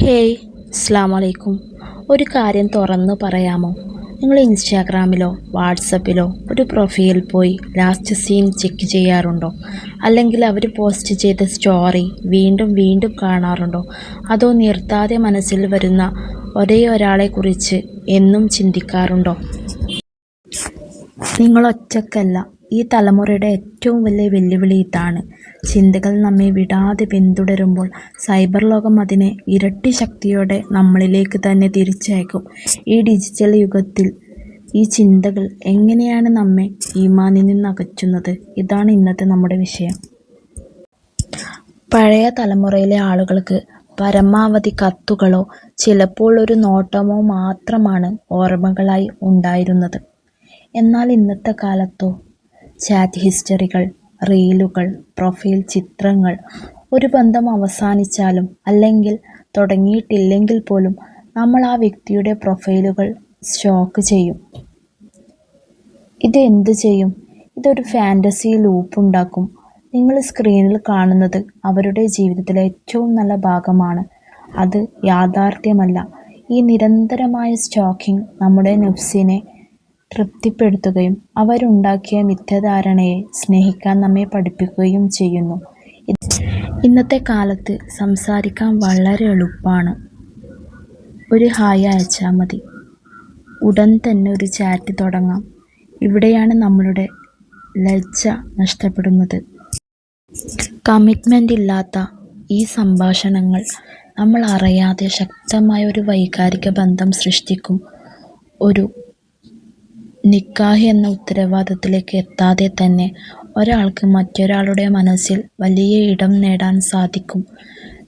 Hey, അസ്സലാമു അലൈക്കും. ഒരു കാര്യം തുറന്നു പറയാമോ? നിങ്ങൾ ഇൻസ്റ്റാഗ്രാമിലോ വാട്സപ്പിലോ ഒരു പ്രൊഫൈൽ പോയി ലാസ്റ്റ് സീൻ ചെക്ക് ചെയ്യാറുണ്ടോ? അല്ലെങ്കിൽ അവർ പോസ്റ്റ് ചെയ്ത സ്റ്റോറി വീണ്ടും വീണ്ടും കാണാറുണ്ടോ? അതോ നിർത്താതെ മനസ്സിൽ വരുന്ന ഒരേ ഒരാളെക്കുറിച്ച് എന്നും ചിന്തിക്കാറുണ്ടോ? നിങ്ങൾ ഒറ്റയ്ക്കല്ല. ഈ തലമുറയുടെ ഏറ്റവും വലിയ വെല്ലുവിളി ഇതാണ്. ചിന്തകൾ നമ്മെ വിടാതെ പിന്തുടരുമ്പോൾ സൈബർ ലോകം അതിനെ ഇരട്ടി ശക്തിയോടെ നമ്മളിലേക്ക് തന്നെ തിരിച്ചയക്കും. ഈ ഡിജിറ്റൽ യുഗത്തിൽ ഈ ചിന്തകൾ എങ്ങനെയാണ് നമ്മെ ഈമാനിൽ നിന്ന് അകറ്റുന്നത്? ഇതാണ് ഇന്നത്തെ നമ്മുടെ വിഷയം. പഴയ തലമുറയിലെ ആളുകൾക്ക് പരമാവധി കത്തുകളോ ചിലപ്പോൾ ഒരു നോട്ടമോ മാത്രമാണ് ഓർമ്മകളായി ഉണ്ടായിരുന്നത്. എന്നാൽ ഇന്നത്തെ കാലത്തോ ചാറ്റ് ഹിസ്റ്ററികൾ, റീലുകൾ, പ്രൊഫൈൽ ചിത്രങ്ങൾ. ഒരു ബന്ധം അവസാനിച്ചാലും അല്ലെങ്കിൽ തുടങ്ങിയിട്ടില്ലെങ്കിൽ പോലും നമ്മൾ ആ വ്യക്തിയുടെ പ്രൊഫൈലുകൾ സ്റ്റോക്ക് ചെയ്യും. ഇത് എന്തു ചെയ്യും? ഇതൊരു ഫാൻറ്റസി ലൂപ്പ് ഉണ്ടാക്കും. നിങ്ങൾ സ്ക്രീനിൽ കാണുന്നത് അവരുടെ ജീവിതത്തിലെ ഏറ്റവും നല്ല ഭാഗമാണ്. അത് യാഥാർത്ഥ്യമല്ല. ഈ നിരന്തരമായ സ്റ്റോക്കിംഗ് നമ്മുടെ നഫ്സിനെ തൃപ്തിപ്പെടുത്തുകയും അവരുണ്ടാക്കിയ മിഥ്യാധാരണയെ സ്നേഹിക്കാൻ നമ്മെ പഠിപ്പിക്കുകയും ചെയ്യുന്നു. ഇന്നത്തെ കാലത്ത് സംസാരിക്കാൻ വളരെ എളുപ്പമാണ്. ഒരു ഹായ് അയച്ചാൽ മതി, ഉടൻ തന്നെ ഒരു ചാറ്റ് തുടങ്ങാം. ഇവിടെയാണ് നമ്മളുടെ ലജ്ജ നഷ്ടപ്പെടുന്നത്. കമ്മിറ്റ്മെൻ്റ് ഇല്ലാത്ത ഈ സംഭാഷണങ്ങൾ നമ്മൾ അറിയാതെ ശക്തമായ ഒരു വൈകാരിക ബന്ധം സൃഷ്ടിക്കും. ഒരു നിക്കാഹ് എന്ന ഉത്തരവാദിത്തത്തിലേക്ക് എത്താതെ തന്നെ ഒരാൾക്ക് മറ്റൊരാളുടെ മനസ്സിൽ വലിയ ഇടം നേടാൻ സാധിക്കും.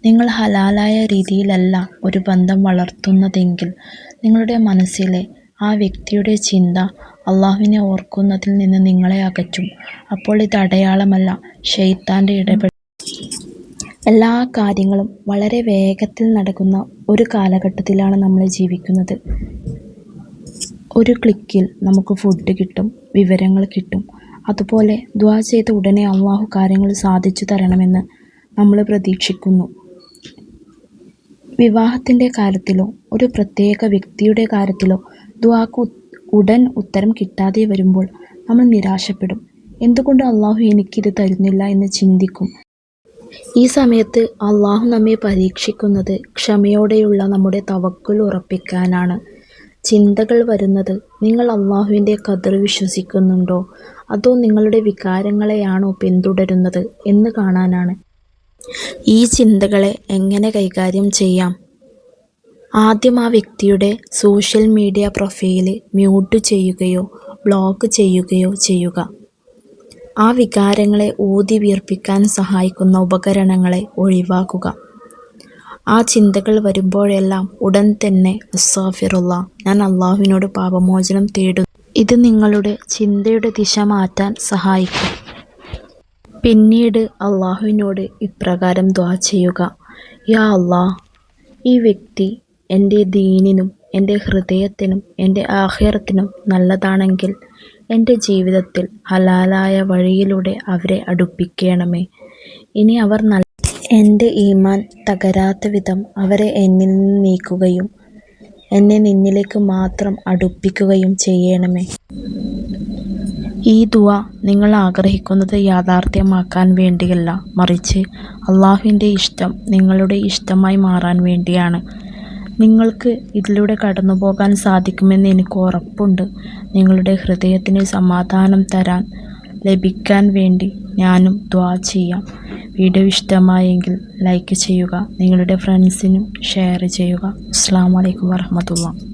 നിങ്ങൾ ഹലാലായ രീതിയിലല്ല ഒരു ബന്ധം വളർത്തുന്നതെങ്കിൽ നിങ്ങളുടെ മനസ്സിലെ ആ വ്യക്തിയുടെ ചിന്ത അള്ളാഹുവിനെ ഓർക്കുന്നതിൽ നിന്ന് നിങ്ങളെ അകറ്റും. അപ്പോൾ ഇത് അടയാളമല്ല, ശൈത്താൻ്റെ ഇടപെടൽ. എല്ലാ കാര്യങ്ങളും വളരെ വേഗത്തിൽ നടക്കുന്ന ഒരു കാലഘട്ടത്തിലാണ് നമ്മൾ ജീവിക്കുന്നത്. ഒരു ക്ലിക്കിൽ നമുക്ക് ഫുഡ് കിട്ടും, വിവരങ്ങൾ കിട്ടും. അതുപോലെ ദുആ ചെയ്ത ഉടനെ അള്ളാഹു കാര്യങ്ങൾ സാധിച്ചു തരണമെന്ന് നമ്മൾ പ്രതീക്ഷിക്കുന്നു. വിവാഹത്തിൻ്റെ കാര്യത്തിലോ ഒരു പ്രത്യേക വ്യക്തിയുടെ കാര്യത്തിലോ ദുആക്ക് ഉടൻ ഉത്തരം കിട്ടാതെ വരുമ്പോൾ നമ്മൾ നിരാശപ്പെടും. എന്തുകൊണ്ട് അള്ളാഹു എനിക്കിത് തരുന്നില്ല എന്ന് ചിന്തിക്കും. ഈ സമയത്ത് അള്ളാഹു നമ്മെ പരീക്ഷിക്കുന്നത് ക്ഷമയോടെയുള്ള നമ്മുടെ തവക്കുൽ ഉറപ്പിക്കാനാണ്. ചിന്തകൾ വരുന്നത് നിങ്ങൾ അള്ളാഹുവിൻ്റെ ഖദർ വിശ്വസിക്കുന്നുണ്ടോ അതോ നിങ്ങളുടെ വികാരങ്ങളെയാണോ പിന്തുടരുന്നത് എന്ന് കാണാനാണ്. ഈ ചിന്തകളെ എങ്ങനെ കൈകാര്യം ചെയ്യാം? ആദ്യം ആ വ്യക്തിയുടെ സോഷ്യൽ മീഡിയ പ്രൊഫൈല് മ്യൂട്ട് ചെയ്യുകയോ ബ്ലോക്ക് ചെയ്യുകയോ ചെയ്യുക. ആ വികാരങ്ങളെ ഊതി വീർപ്പിക്കാൻ സഹായിക്കുന്ന ഉപകരണങ്ങളെ ഒഴിവാക്കുക. ആ ചിന്തകൾ വരുമ്പോഴെല്ലാം ഉടൻ തന്നെ അസ്തഗ്ഫിറുല്ലാഹ്, ഞാൻ അള്ളാഹുവിനോട് പാപമോചനം തേടുന്നു. ഇത് നിങ്ങളുടെ ചിന്തയുടെ ദിശ മാറ്റാൻ സഹായിക്കും. പിന്നീട് അള്ളാഹുവിനോട് ഇപ്രകാരം ദുആ ചെയ്യുക: യാ അള്ളാഹ്, ഈ വ്യക്തി എൻ്റെ ദീനിനും എൻ്റെ ഹൃദയത്തിനും എൻ്റെ ആഖിറത്തിനും നല്ലതാണെങ്കിൽ എൻ്റെ ജീവിതത്തിൽ ഹലാലായ വഴിയിലൂടെ അവരെ അടുപ്പിക്കണമേ. ഇനി അവർ എൻ്റെ ഈമാൻ തകരാത്ത വിധം അവരെ എന്നിൽ നിന്ന് നീക്കുകയും എന്നെ നിന്നിലേക്ക് മാത്രം അടുപ്പിക്കുകയും ചെയ്യണമേ. ഈ ദുആ നിങ്ങൾ ആഗ്രഹിക്കുന്നത് യാഥാർത്ഥ്യമാക്കാൻ വേണ്ടിയല്ല, മറിച്ച് അള്ളാഹുവിൻ്റെ ഇഷ്ടം നിങ്ങളുടെ ഇഷ്ടമായി മാറാൻ വേണ്ടിയാണ്. നിങ്ങൾക്ക് ഇതിലൂടെ കടന്നു പോകാൻ സാധിക്കുമെന്ന് എനിക്ക് ഉറപ്പുണ്ട്. നിങ്ങളുടെ ഹൃദയത്തിന് സമാധാനം ലഭിക്കാൻ വേണ്ടി ഞാനും ദുആ ചെയ്യാം. വീഡിയോ ഇഷ്ടമായെങ്കിൽ ലൈക്ക് ചെയ്യുക, നിങ്ങളുടെ ഫ്രണ്ട്സിനും ഷെയർ ചെയ്യുക. അസ്സലാമു അലൈക്കും വറഹ്മത്തുള്ളാഹി.